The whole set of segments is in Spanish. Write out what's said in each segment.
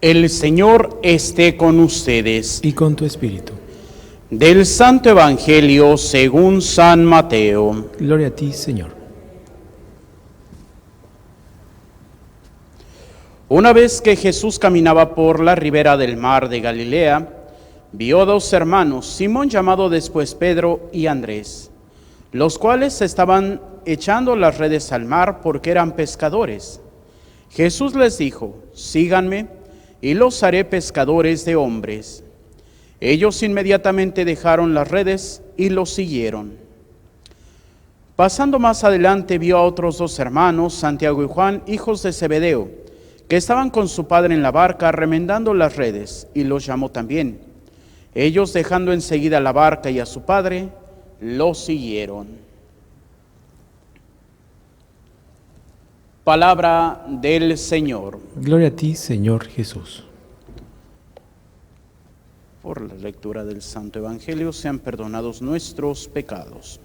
El Señor esté con ustedes. Y con tu espíritu. Del Santo Evangelio según San Mateo. Gloria a ti, Señor. Una vez que Jesús caminaba por la ribera del mar de Galilea, vio dos hermanos, Simón llamado después Pedro y Andrés, los cuales estaban echando las redes al mar porque eran pescadores. Jesús les dijo: síganme y los haré pescadores de hombres. Ellos inmediatamente dejaron las redes y los siguieron. Pasando más adelante vio a otros dos hermanos, Santiago y Juan, hijos de Zebedeo, que estaban con su padre en la barca remendando las redes, y los llamó también. Ellos, dejando enseguida la barca y a su padre, los siguieron. Palabra del Señor. Gloria a ti, Señor Jesús. Por la lectura del Santo Evangelio sean perdonados nuestros pecados.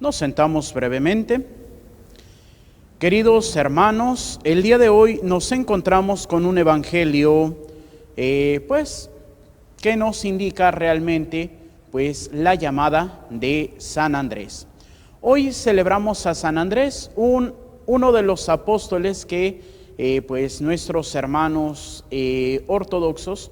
Nos sentamos brevemente. Queridos hermanos, el día de hoy nos encontramos con un Evangelio, que nos indica realmente, la llamada de San Andrés. Hoy celebramos a San Andrés, uno de los apóstoles que, nuestros hermanos ortodoxos,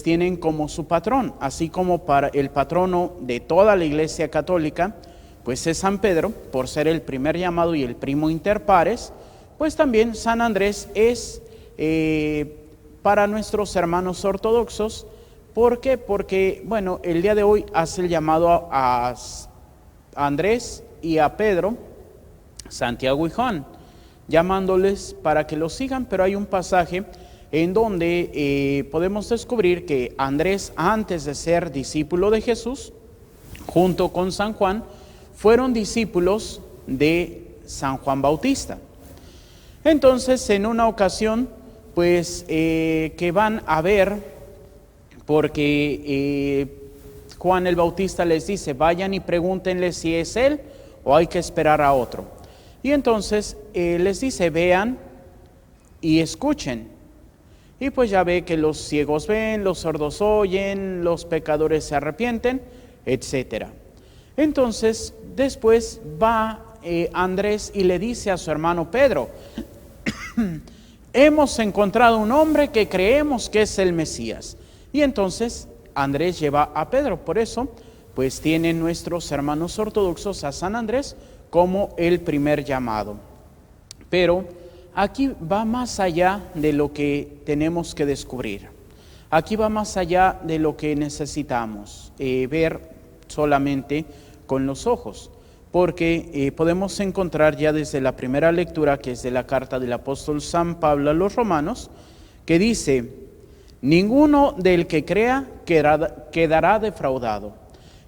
tienen como su patrón, así como para el patrono de toda la Iglesia Católica, es San Pedro, por ser el primer llamado y el primo inter pares, también San Andrés es para nuestros hermanos ortodoxos. ¿Por qué? Porque, el día de hoy hace el llamado a Andrés y a Pedro, Santiago y Juan, llamándoles para que lo sigan, pero hay un pasaje en donde podemos descubrir que Andrés, antes de ser discípulo de Jesús, junto con San Juan, fueron discípulos de San Juan Bautista. Entonces, en una ocasión, que van a ver, porque Juan el Bautista les dice: vayan y pregúntenle si es él o hay que esperar a otro. Y entonces les dice: vean y escuchen. Y ya ve que los ciegos ven, los sordos oyen, los pecadores se arrepienten, etc. Entonces, después va Andrés y le dice a su hermano Pedro: hemos encontrado un hombre que creemos que es el Mesías. Y entonces Andrés lleva a Pedro. Por eso, tienen nuestros hermanos ortodoxos a San Andrés como el primer llamado. Pero aquí va más allá de lo que tenemos que descubrir. Aquí va más allá de lo que necesitamos ver solamente con los ojos. Porque podemos encontrar ya desde la primera lectura, que es de la carta del apóstol San Pablo a los romanos, que dice: ninguno del que crea quedará defraudado.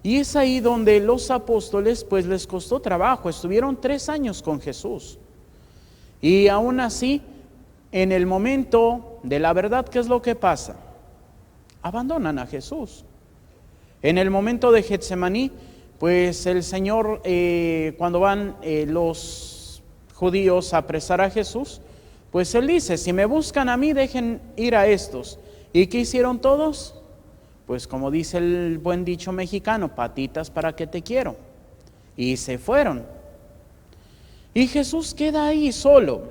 Y es ahí donde los apóstoles les costó trabajo. Estuvieron 3 años con Jesús. Y aún así, en el momento de la verdad, ¿qué es lo que pasa? Abandonan a Jesús. En el momento de Getsemaní, el Señor, cuando van los judíos a apresar a Jesús, Él dice: si me buscan a mí, dejen ir a estos. ¿Y qué hicieron todos? Como dice el buen dicho mexicano: patitas para que te quiero. Y se fueron. Y Jesús queda ahí solo.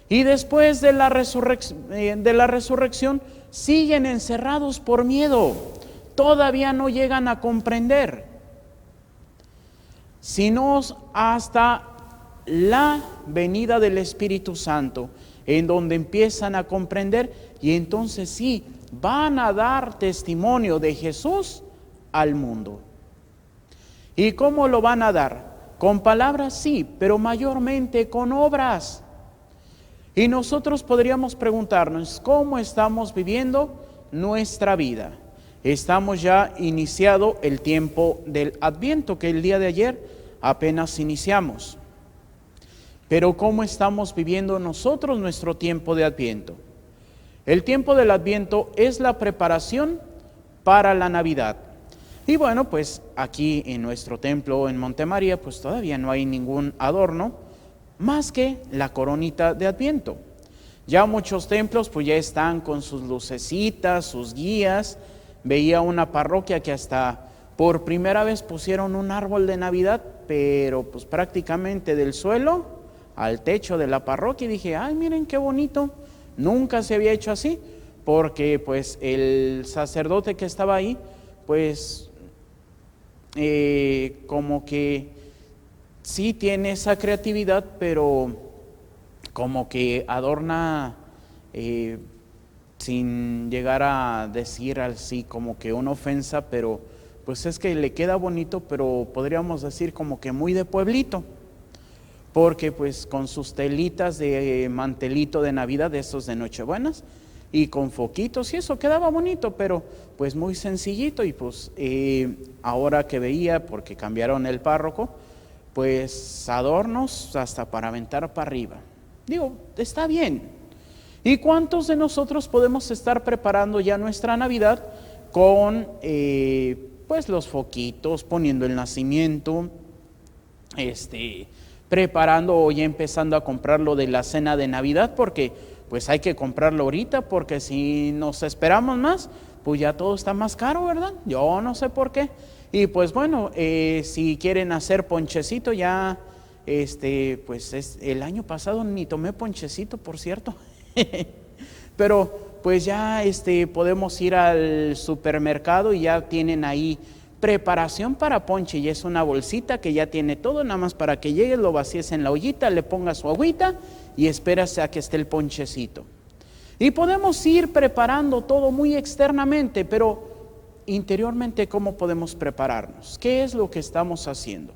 Y después de la resurrección siguen encerrados por miedo. Todavía no llegan a comprender, sino hasta la venida del Espíritu Santo, en donde empiezan a comprender, y entonces sí, van a dar testimonio de Jesús al mundo. ¿Y cómo lo van a dar? Con palabras, sí, pero mayormente con obras. Y nosotros podríamos preguntarnos: ¿cómo estamos viviendo nuestra vida? Estamos ya iniciado el tiempo del Adviento, que el día de ayer apenas iniciamos. Pero ¿cómo estamos viviendo nosotros nuestro tiempo de Adviento? El tiempo del Adviento es la preparación para la Navidad. Y aquí en nuestro templo en Montemaría, todavía no hay ningún adorno más que la coronita de Adviento. Ya muchos templos pues ya están con sus lucecitas, sus guías. Veía una parroquia que hasta por primera vez pusieron un árbol de Navidad, pero pues prácticamente del suelo al techo de la parroquia, y dije, ay, miren qué bonito, nunca se había hecho así, porque pues el sacerdote que estaba ahí, pues como que sí tiene esa creatividad, pero como que adorna sin llegar a decir así como que una ofensa, pero pues es que le queda bonito, pero podríamos decir como que muy de pueblito, porque pues con sus telitas de mantelito de Navidad, de esos de Nochebuenas, y con foquitos, y eso quedaba bonito, pero pues muy sencillito. Y pues ahora que veía, porque cambiaron el párroco, pues adornos hasta para aventar para arriba. Digo, está bien. ¿Y cuántos de nosotros podemos estar preparando ya nuestra Navidad con pues los foquitos, poniendo el nacimiento, preparando o ya empezando a comprar lo de la cena de Navidad? Porque pues hay que comprarlo ahorita, porque si nos esperamos más, pues ya todo está más caro, ¿verdad? Yo no sé por qué. Y pues bueno, si quieren hacer ponchecito, ya, pues el año pasado ni tomé ponchecito, por cierto. Pero pues ya podemos ir al supermercado y ya tienen ahí preparación para ponche, y es una bolsita que ya tiene todo, nada más para que llegue, lo vacíes en la ollita, le pongas su agüita y esperas a que esté el ponchecito. Y podemos ir preparando todo muy externamente, pero interiormente, ¿cómo podemos prepararnos? ¿Qué es lo que estamos haciendo?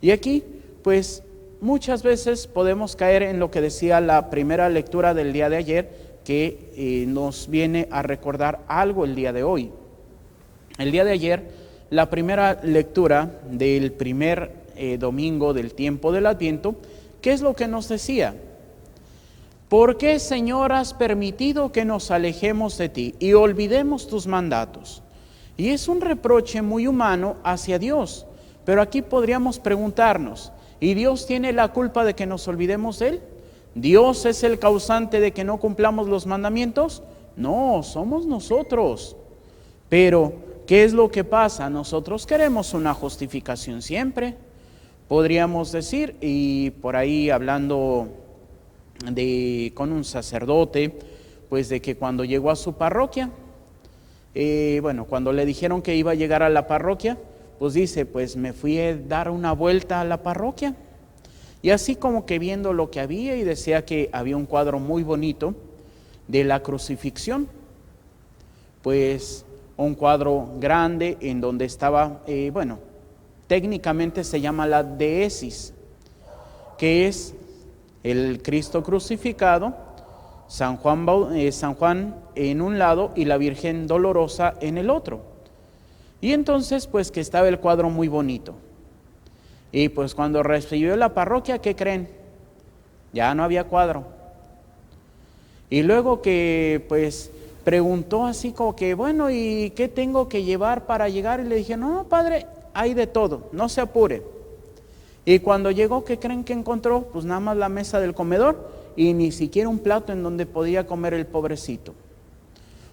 Y aquí, pues, muchas veces podemos caer en lo que decía la primera lectura del día de ayer, que nos viene a recordar algo el día de hoy. El día de ayer, la primera lectura del primer domingo del tiempo del Adviento, ¿qué es lo que nos decía? ¿Por qué, Señor, has permitido que nos alejemos de ti y olvidemos tus mandatos? Y es un reproche muy humano hacia Dios, pero aquí podríamos preguntarnos, ¿y Dios tiene la culpa de que nos olvidemos de Él? ¿Dios es el causante de que no cumplamos los mandamientos? No, somos nosotros. Pero, ¿qué es lo que pasa? Nosotros queremos una justificación siempre. Podríamos decir, y por ahí hablando con un sacerdote, pues de que cuando llegó a su parroquia, cuando le dijeron que iba a llegar a la parroquia, pues dice, pues me fui a dar una vuelta a la parroquia, y así como que viendo lo que había, y decía que había un cuadro muy bonito de la crucifixión, pues un cuadro grande en donde estaba, técnicamente se llama la deesis, que es el Cristo crucificado, San Juan en un lado y la Virgen Dolorosa en el otro. Y entonces pues que estaba el cuadro muy bonito. Y pues cuando recibió la parroquia, ¿qué creen? Ya no había cuadro. Y luego que pues preguntó así como que, bueno, ¿y qué tengo que llevar para llegar? Y le dije, no, padre, hay de todo, no se apure. Y cuando llegó, ¿qué creen que encontró? Pues nada más la mesa del comedor y ni siquiera un plato en donde podía comer el pobrecito.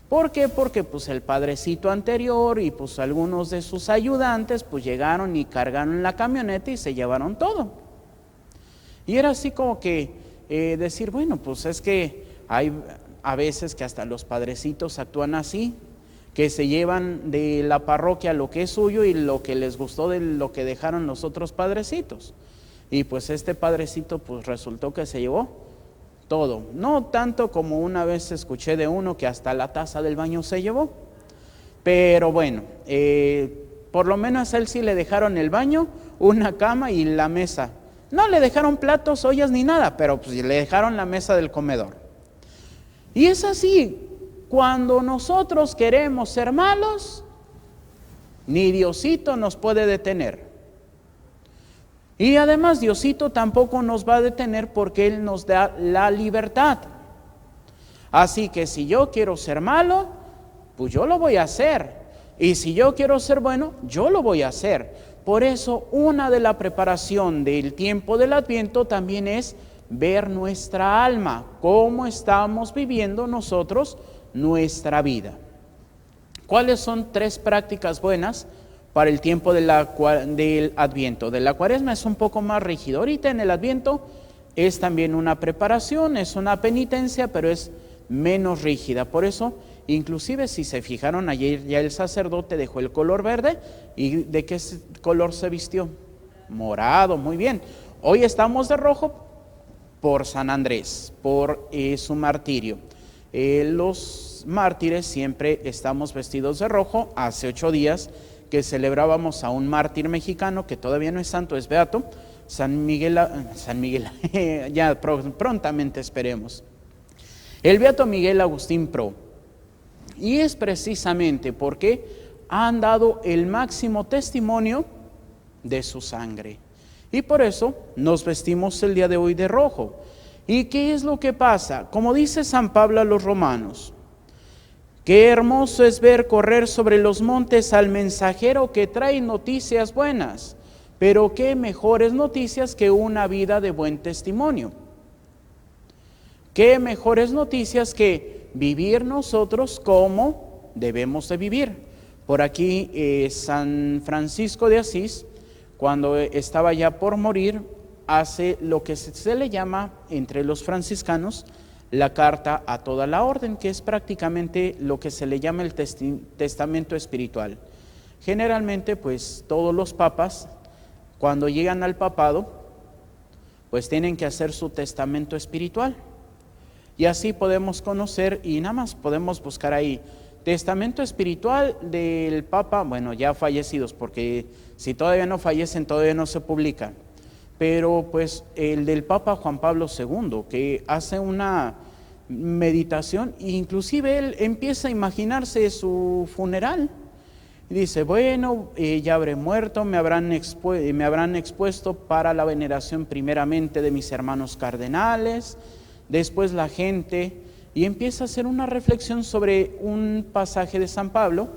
¿Por qué? Porque pues el padrecito anterior y pues algunos de sus ayudantes pues llegaron y cargaron la camioneta y se llevaron todo. Y era así como que decir, bueno, pues es que hay a veces que hasta los padrecitos actúan así, que se llevan de la parroquia lo que es suyo y lo que les gustó de lo que dejaron los otros padrecitos. Y pues este padrecito pues resultó que se llevó todo. No tanto como una vez escuché de uno que hasta la taza del baño se llevó. Pero bueno, por lo menos a él sí le dejaron el baño, una cama y la mesa. No le dejaron platos, ollas ni nada, pero pues le dejaron la mesa del comedor. Y es así. Cuando nosotros queremos ser malos, ni Diosito nos puede detener. Y además Diosito tampoco nos va a detener porque Él nos da la libertad. Así que si yo quiero ser malo, pues yo lo voy a hacer. Y si yo quiero ser bueno, yo lo voy a hacer. Por eso una de la preparación del tiempo del Adviento también es ver nuestra alma, cómo estamos viviendo nosotros nuestra vida. ¿Cuáles son 3 prácticas buenas para el tiempo del Adviento? De la Cuaresma es un poco más rígido. Ahorita en el Adviento es también una preparación, es una penitencia, pero es menos rígida. Por eso, inclusive si se fijaron, ayer ya el sacerdote dejó el color verde. ¿Y de qué color se vistió? Morado, muy bien. Hoy estamos de rojo por San Andrés, por su martirio. Los mártires siempre estamos vestidos de rojo. Hace 8 días que celebrábamos a un mártir mexicano que todavía no es santo, es beato, San Miguel, ya prontamente esperemos. El beato Miguel Agustín Pro. Y es precisamente porque han dado el máximo testimonio de su sangre. Y por eso nos vestimos el día de hoy de rojo. ¿Y qué es lo que pasa? Como dice San Pablo a los romanos, qué hermoso es ver correr sobre los montes al mensajero que trae noticias buenas, pero qué mejores noticias que una vida de buen testimonio. Qué mejores noticias que vivir nosotros como debemos de vivir. Por aquí San Francisco de Asís, cuando estaba ya por morir, hace lo que se le llama entre los franciscanos la carta a toda la orden, que es prácticamente lo que se le llama el testamento espiritual. Generalmente, pues todos los papas, cuando llegan al papado, pues tienen que hacer su testamento espiritual. Y así podemos conocer, y nada más podemos buscar ahí, testamento espiritual del Papa, bueno, ya fallecidos, porque si todavía no fallecen, todavía no se publica. Pero pues el del Papa Juan Pablo II, que hace una meditación, e inclusive él empieza a imaginarse su funeral. Y dice, bueno, ya habré muerto, me habrán expuesto para la veneración primeramente de mis hermanos cardenales, después la gente, y empieza a hacer una reflexión sobre un pasaje de San Pablo,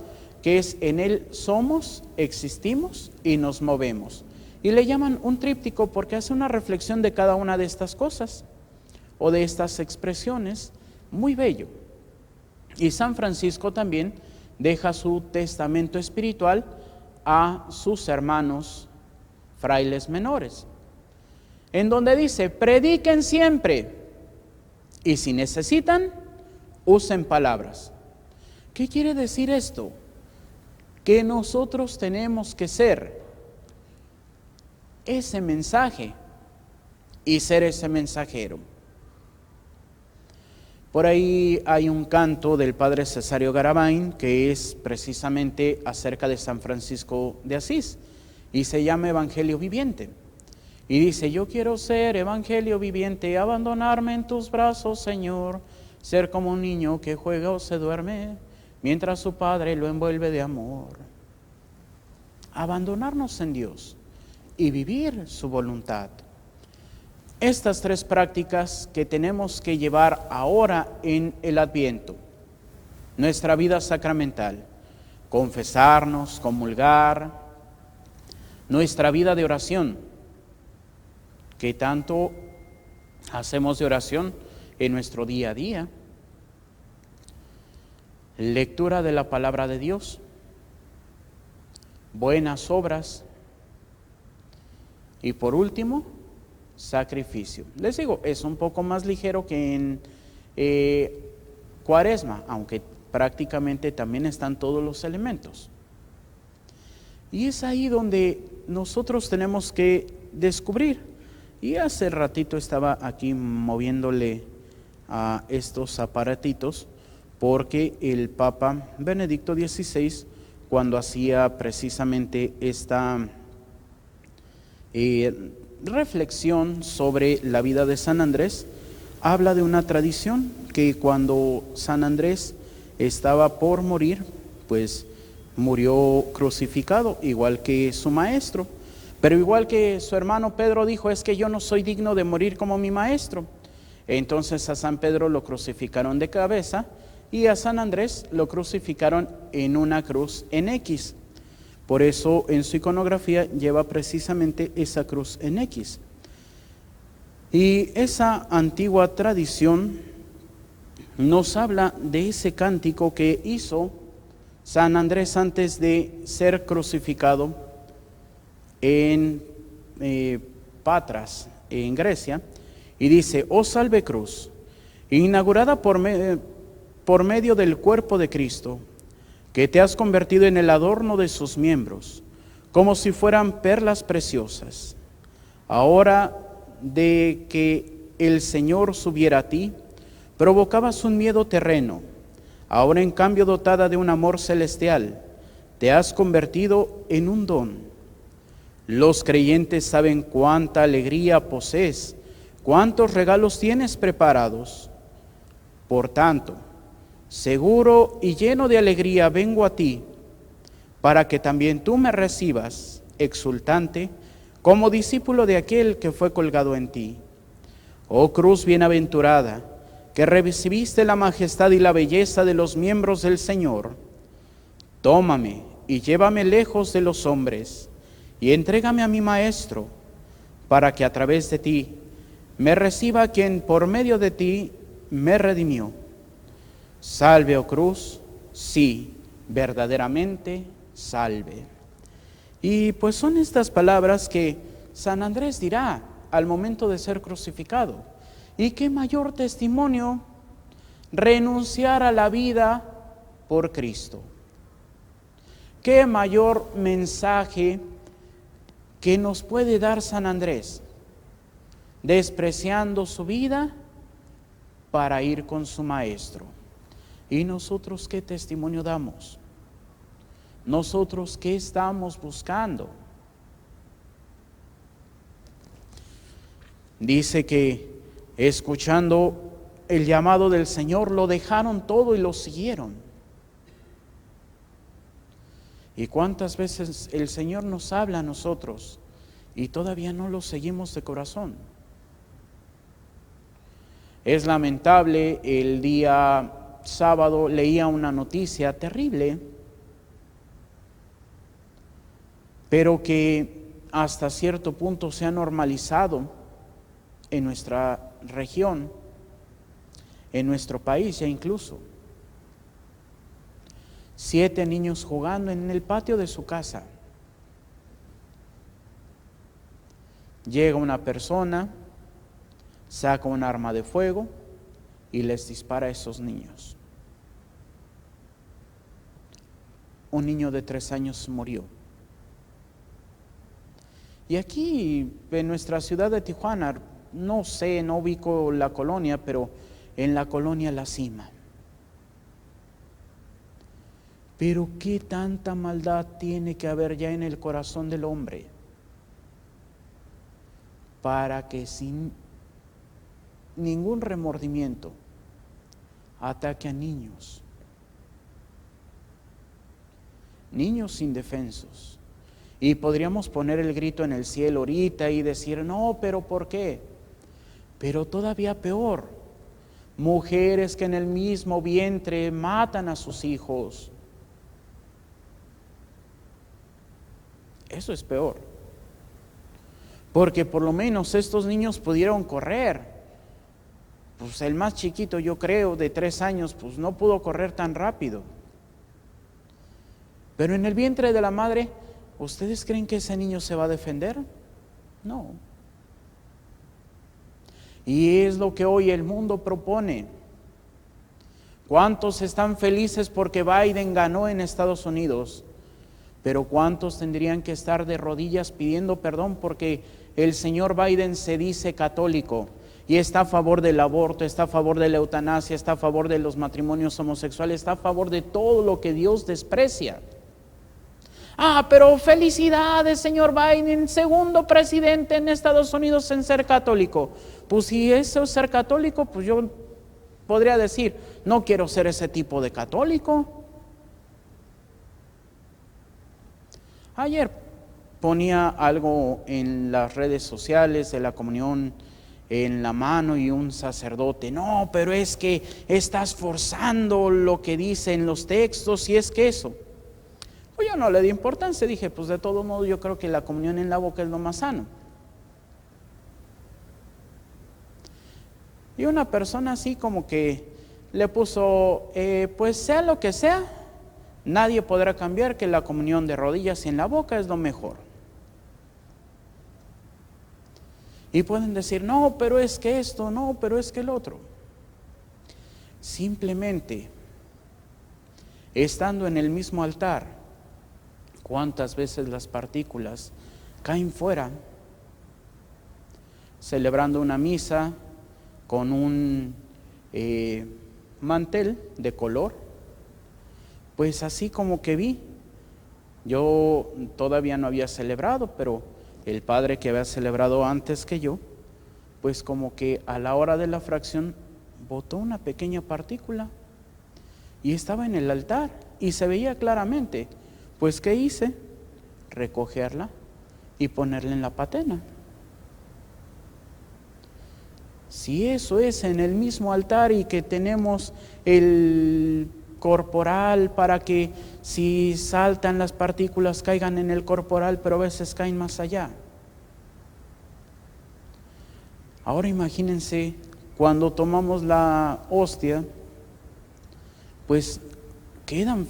que es: en él somos, existimos y nos movemos. Y le llaman un tríptico porque hace una reflexión de cada una de estas cosas o de estas expresiones, muy bello. Y San Francisco también deja su testamento espiritual a sus hermanos frailes menores, en donde dice: prediquen siempre y si necesitan, usen palabras. ¿Qué quiere decir esto? Que nosotros tenemos que ser ese mensaje y ser ese mensajero. Por ahí hay un canto del padre Cesario Garabán que es precisamente acerca de San Francisco de Asís y se llama Evangelio Viviente. Y dice: yo quiero ser evangelio viviente, abandonarme en tus brazos, Señor, ser como un niño que juega o se duerme, mientras su padre lo envuelve de amor. Abandonarnos en Dios y vivir su voluntad. Estas 3 prácticas que tenemos que llevar ahora en el Adviento, nuestra vida sacramental, confesarnos, comulgar, nuestra vida de oración, que tanto hacemos de oración en nuestro día a día, lectura de la palabra de Dios, buenas obras y por último, sacrificio. Les digo, es un poco más ligero que en Cuaresma, aunque prácticamente también están todos los elementos. Y es ahí donde nosotros tenemos que descubrir. Y hace ratito estaba aquí moviéndole a estos aparatitos porque el Papa Benedicto XVI, cuando hacía precisamente esta reflexión sobre la vida de San Andrés, habla de una tradición que cuando San Andrés estaba por morir, pues murió crucificado, igual que su maestro. Pero igual que su hermano Pedro dijo: es que yo no soy digno de morir como mi maestro. Entonces a San Pedro lo crucificaron de cabeza y a San Andrés lo crucificaron en una cruz en X. Por eso en su iconografía lleva precisamente esa cruz en X. Y esa antigua tradición nos habla de ese cántico que hizo San Andrés antes de ser crucificado en Patras, en Grecia, y dice: «Oh salve cruz, inaugurada por medio del cuerpo de Cristo, que te has convertido en el adorno de sus miembros, como si fueran perlas preciosas. Ahora de que el Señor subiera a ti, provocabas un miedo terreno. Ahora, en cambio, dotada de un amor celestial, te has convertido en un don. Los creyentes saben cuánta alegría posees, cuántos regalos tienes preparados. Por tanto, seguro y lleno de alegría vengo a ti, para que también tú me recibas, exultante, como discípulo de aquel que fue colgado en ti. Oh cruz bienaventurada, que recibiste la majestad y la belleza de los miembros del Señor, tómame y llévame lejos de los hombres, y entrégame a mi Maestro, para que a través de ti me reciba quien por medio de ti me redimió. Salve, oh cruz, sí, verdaderamente salve». Y pues son estas palabras que San Andrés dirá al momento de ser crucificado. Y qué mayor testimonio renunciar a la vida por Cristo. Qué mayor mensaje que nos puede dar San Andrés, despreciando su vida para ir con su Maestro. ¿Y nosotros qué testimonio damos? ¿Nosotros qué estamos buscando? Dice que escuchando el llamado del Señor, lo dejaron todo y lo siguieron. ¿Y cuántas veces el Señor nos habla a nosotros y todavía no lo seguimos de corazón? Es lamentable, el día sábado leía una noticia terrible, pero que hasta cierto punto se ha normalizado en nuestra región, en nuestro país ya incluso. 7 niños jugando en el patio de su casa. Llega una persona, saca un arma de fuego y les dispara a esos niños. Un niño de 3 años murió. Y aquí en nuestra ciudad de Tijuana, no sé, no ubico la colonia, pero en la colonia La Cima. Pero qué tanta maldad tiene que haber ya en el corazón del hombre para que sin ningún remordimiento ataque a niños indefensos. Y podríamos poner el grito en el cielo ahorita y decir: no, pero ¿por qué? Pero todavía peor, mujeres que en el mismo vientre matan a sus hijos. Eso es peor, porque por lo menos estos niños pudieron correr. Pues el más chiquito, yo creo, de 3 años, pues no pudo correr tan rápido. Pero en el vientre de la madre, ¿ustedes creen que ese niño se va a defender? No. Y es lo que hoy el mundo propone. ¿Cuántos están felices porque Biden ganó en Estados Unidos? Pero ¿cuántos tendrían que estar de rodillas pidiendo perdón porque el señor Biden se dice católico y está a favor del aborto, está a favor de la eutanasia, está a favor de los matrimonios homosexuales, está a favor de todo lo que Dios desprecia? Pero felicidades, señor Biden, segundo presidente en Estados Unidos en ser católico. Pues si eso es ser católico, pues yo podría decir: no quiero ser ese tipo de católico. Ayer ponía algo en las redes sociales de la comunión en la mano y un sacerdote: no, pero es que estás forzando lo que dicen los textos y es que eso. Pues yo no le di importancia, dije: pues de todo modo yo creo que la comunión en la boca es lo más sano. Y una persona así como que le puso, pues sea lo que sea, nadie podrá cambiar que la comunión de rodillas y en la boca es lo mejor. Y pueden decir, no, pero es que esto, no, pero es que el otro. Simplemente, estando en el mismo altar, ¿cuántas veces las partículas caen fuera? Celebrando una misa con un mantel de color, pues así como que vi, yo todavía no había celebrado, pero el padre que había celebrado antes que yo, pues como que a la hora de la fracción botó una pequeña partícula y estaba en el altar y se veía claramente. Pues ¿qué hice? Recogerla y ponerla en la patena. Si eso es en el mismo altar y que tenemos el corporal para que si saltan las partículas caigan en el corporal, pero a veces caen más allá. Ahora imagínense cuando tomamos la hostia, pues quedan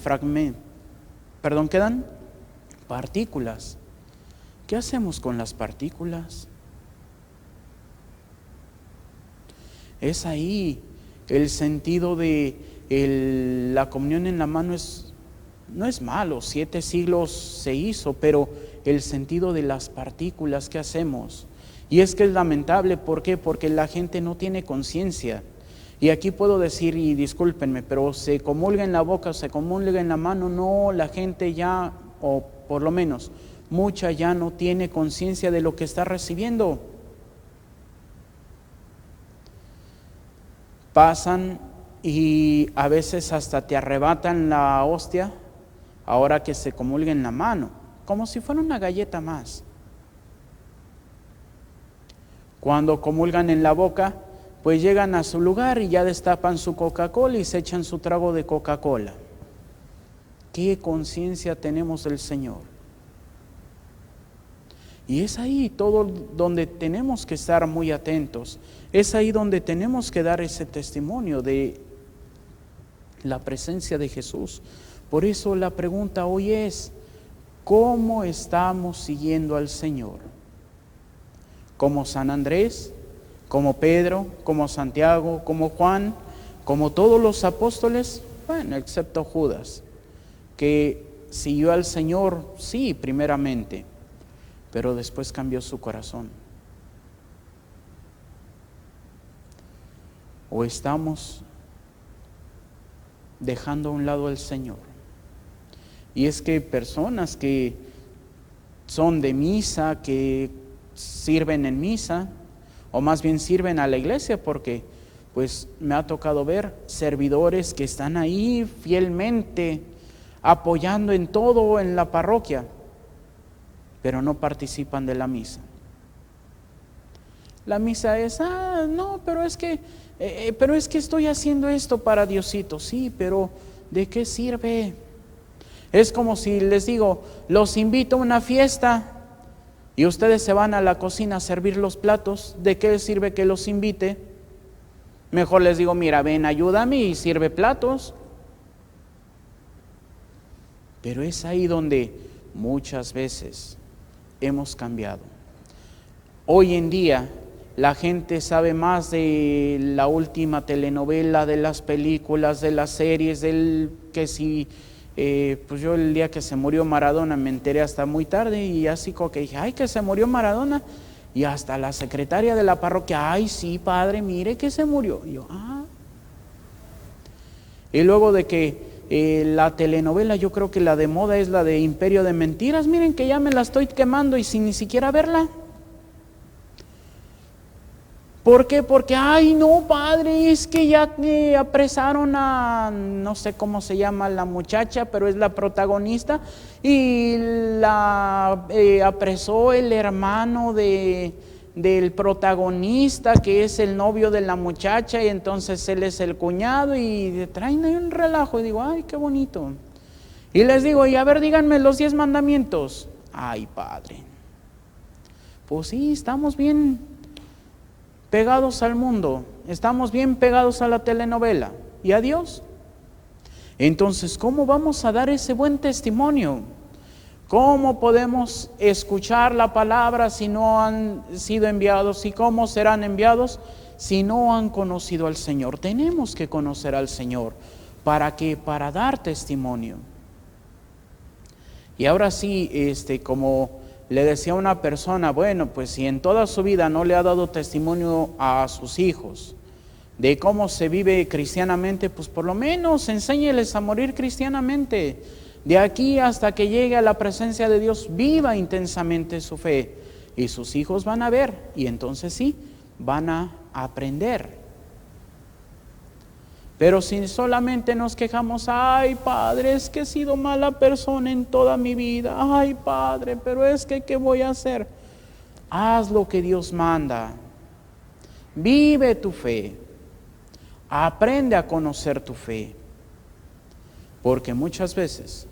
partículas. ¿Qué hacemos con las partículas? Es ahí el sentido de la comunión en la mano no es malo, 7 siglos se hizo, pero el sentido de las partículas que hacemos. Y es que es lamentable, ¿por qué? Porque la gente no tiene conciencia. Y aquí puedo decir, y discúlpenme, pero se comulga en la boca o se comulga en la mano, no, la gente ya, o por lo menos mucha ya no tiene conciencia de lo que está recibiendo. Pasan y a veces hasta te arrebatan la hostia, ahora que se comulga en la mano, como si fuera una galleta más. Cuando comulgan en la boca, pues llegan a su lugar y ya destapan su Coca-Cola y se echan su trago de Coca-Cola. ¿Qué conciencia tenemos del Señor? Y es ahí todo donde tenemos que estar muy atentos. Es ahí donde tenemos que dar ese testimonio de la presencia de Jesús. Por eso la pregunta hoy es, ¿cómo estamos siguiendo al Señor? ¿Como San Andrés? ¿Como Pedro? ¿Como Santiago? ¿Como Juan? ¿Como todos los apóstoles? Bueno, excepto Judas, que siguió al Señor, sí, primeramente, pero después cambió su corazón. ¿O estamos dejando a un lado al Señor? Y es que personas que son de misa, que sirven en misa, o más bien sirven a la iglesia, porque pues me ha tocado ver servidores que están ahí fielmente apoyando en todo en la parroquia, pero no participan de la misa. La misa es, no, pero es que estoy haciendo esto para Diosito. Sí, pero ¿de qué sirve? Es como si les digo, los invito a una fiesta y ustedes se van a la cocina a servir los platos. ¿De qué sirve que los invite? Mejor les digo, mira, ven, ayúdame y sirve platos. Pero es ahí donde muchas veces hemos cambiado. Hoy en día la gente sabe más de la última telenovela, de las películas, de las series, que si, pues yo el día que se murió Maradona me enteré hasta muy tarde y así como que dije, ay, que se murió Maradona, y hasta la secretaria de la parroquia, ay, sí, padre, mire que se murió. Y yo, Y luego de que la telenovela, yo creo que la de moda es la de Imperio de Mentiras, miren que ya me la estoy quemando y sin ni siquiera verla. ¿Por qué? Porque, ay no, padre, es que ya apresaron a, no sé cómo se llama la muchacha, pero es la protagonista, y la apresó el hermano del protagonista, que es el novio de la muchacha, y entonces él es el cuñado, y traen ahí un relajo, y digo, ay, qué bonito. Y les digo, y a ver, díganme los 10 mandamientos. Ay, padre, pues sí, estamos bien. pegados al mundo, estamos bien pegados a la telenovela y a Dios. Entonces, ¿cómo vamos a dar ese buen testimonio? ¿Cómo podemos escuchar la palabra si no han sido enviados? ¿Y cómo serán enviados si no han conocido al Señor? Tenemos que conocer al Señor. ¿Para qué? Para dar testimonio. Y ahora sí, como le decía una persona, bueno, pues si en toda su vida no le ha dado testimonio a sus hijos de cómo se vive cristianamente, pues por lo menos enséñeles a morir cristianamente. De aquí hasta que llegue a la presencia de Dios, viva intensamente su fe. Y sus hijos van a ver, y entonces sí, van a aprender. Pero si solamente nos quejamos, ay Padre, es que he sido mala persona en toda mi vida, ay Padre, pero es que ¿qué voy a hacer? Haz lo que Dios manda, vive tu fe, aprende a conocer tu fe, porque muchas veces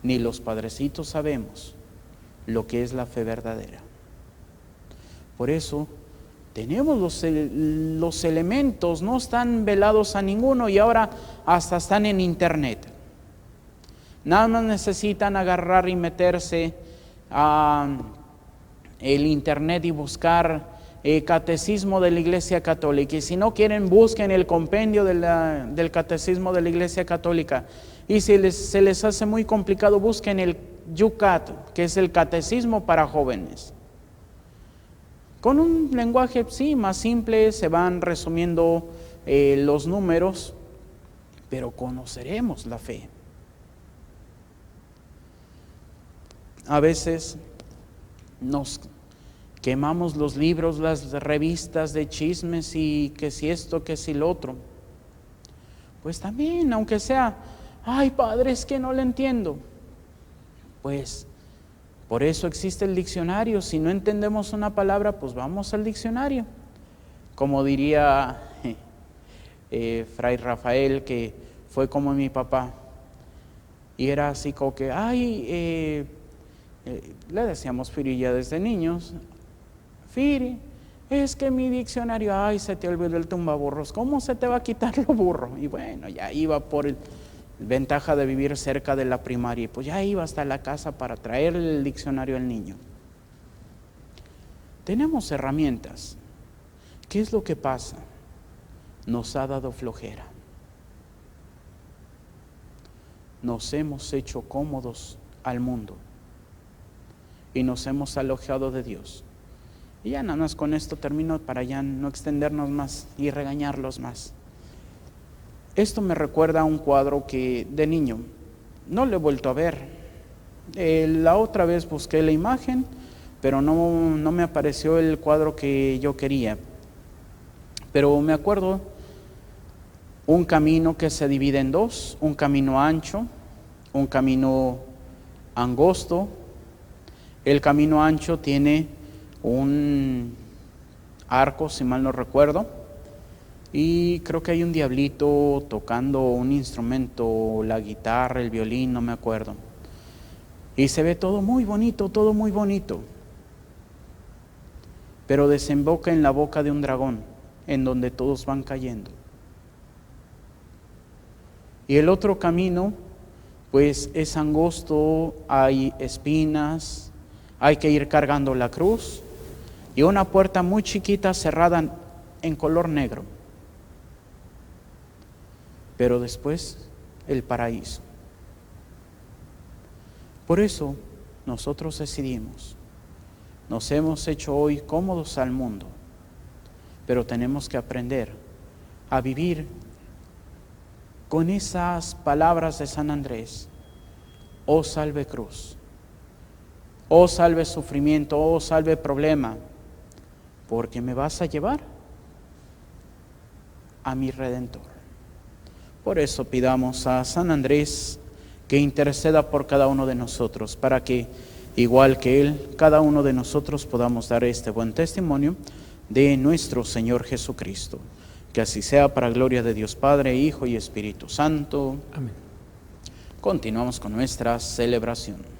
ni los padrecitos sabemos lo que es la fe verdadera. Por eso tenemos los elementos, no están velados a ninguno y ahora hasta están en internet. Nada más necesitan agarrar y meterse a el internet y buscar catecismo de la Iglesia Católica. Y si no quieren, busquen el compendio del catecismo de la Iglesia Católica. Y si se les hace muy complicado, busquen el YUCAT, que es el catecismo para jóvenes. Con un lenguaje, sí, más simple, se van resumiendo los números, pero conoceremos la fe. A veces nos quemamos los libros, las revistas de chismes y que si esto, que si lo otro. Pues también, aunque sea, ay Padre, es que no le entiendo. Pues por eso existe el diccionario. Si no entendemos una palabra, pues vamos al diccionario. Como diría Fray Rafael, que fue como mi papá. Y era así como que, le decíamos Firi ya desde niños. Firi, es que mi diccionario, ay, se te olvidó el tumbaburros. ¿Cómo se te va a quitar lo burro? Y bueno, ya iba por ventaja de vivir cerca de la primaria, y pues ya iba hasta la casa para traerle el diccionario al niño. Tenemos herramientas. ¿Qué es lo que pasa? Nos ha dado flojera. Nos hemos hecho cómodos al mundo y nos hemos alejado de Dios. Y ya nada más con esto termino para ya no extendernos más y regañarlos más. Esto me recuerda a un cuadro que de niño no lo he vuelto a ver. La otra vez busqué la imagen, pero no me apareció el cuadro que yo quería. Pero me acuerdo un camino que se divide en dos, un camino ancho, un camino angosto. El camino ancho tiene un arco, si mal no recuerdo, y creo que hay un diablito tocando un instrumento, la guitarra, el violín, no me acuerdo. Y se ve todo muy bonito, pero desemboca en la boca de un dragón, en donde todos van cayendo. Y el otro camino, pues es angosto, hay espinas, hay que ir cargando la cruz, y una puerta muy chiquita cerrada en color negro. Pero después el paraíso. Por eso nosotros decidimos, nos hemos hecho hoy cómodos al mundo, pero tenemos que aprender a vivir con esas palabras de San Andrés: oh salve cruz, oh salve sufrimiento, oh salve problema, porque me vas a llevar a mi Redentor. Por eso pidamos a San Andrés que interceda por cada uno de nosotros, para que, igual que él, cada uno de nosotros podamos dar este buen testimonio de nuestro Señor Jesucristo. Que así sea, para gloria de Dios Padre, Hijo y Espíritu Santo. Amén. Continuamos con nuestra celebración.